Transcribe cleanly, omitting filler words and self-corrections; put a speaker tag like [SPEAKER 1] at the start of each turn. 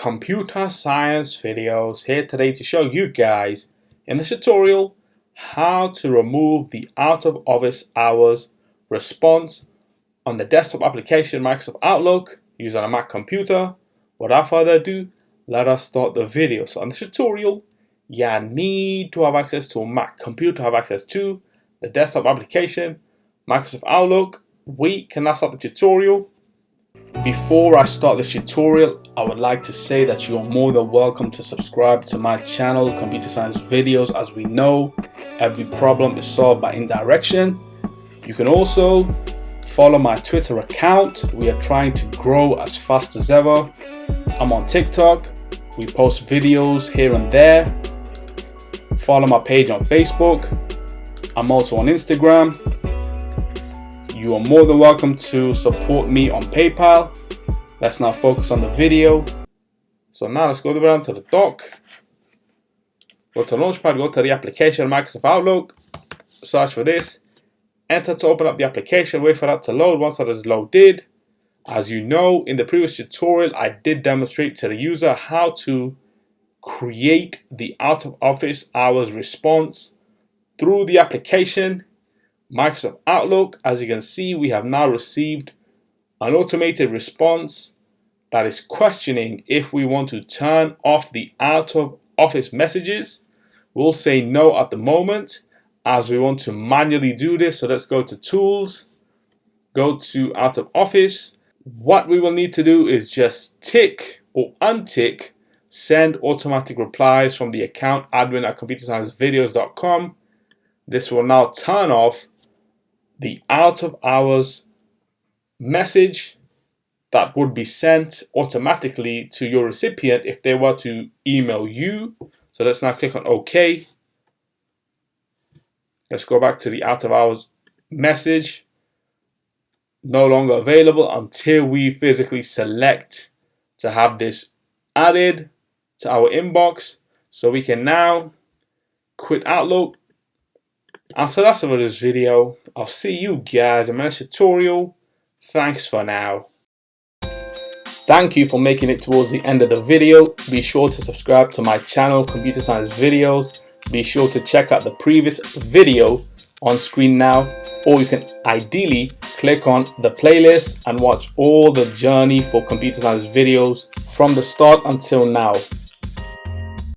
[SPEAKER 1] Computer Science Videos here today to show you guys in this tutorial how to remove the out of office hours response on the desktop application Microsoft Outlook using a Mac computer. Without further ado, let us start the video. So on this tutorial, you need to have access to a Mac computer to have access to the desktop application Microsoft Outlook. We can now start the tutorial. Before I start this tutorial, I would like to say that you are more than welcome to subscribe to my channel, Computer Science Videos. As we know, every problem is solved by indirection. You can also follow my Twitter account. We are trying to grow as fast as ever. I'm on TikTok. We post videos here and there. Follow my page on Facebook. I'm also on Instagram. You are more than welcome to support me on PayPal. Let's now focus on the video. So now let's go down to the dock. Go to Launchpad, go to the application Microsoft Outlook. Search for this. Enter to open up the application. Wait for that to load. Once that is loaded, as you know, in the previous tutorial, I did demonstrate to the user how to create the out of office hours response through the application Microsoft Outlook. As you can see, we have now received an automated response that is questioning if we want to turn off the out of office messages. We'll say no at the moment as we want to manually do this. So let's go to Tools, go to Out of Office. What we will need to do is just tick or untick send automatic replies from the account admin at ComputerScienceVideos.com. This will now turn off the out of hours message that would be sent automatically to your recipient if they were to email you. So let's now click on OK. Let's go back to the out of hours message. No longer available until we physically select to have this added to our inbox. So we can now quit Outlook. And so that's it for this video. I'll see you guys in my next tutorial. Thanks for now. Thank you for making it towards the end of the video. Be sure to subscribe to my channel, Computer Science Videos. Be sure to check out the previous video on screen now, or you can ideally click on the playlist and watch all the journey for Computer Science Videos from the start until now.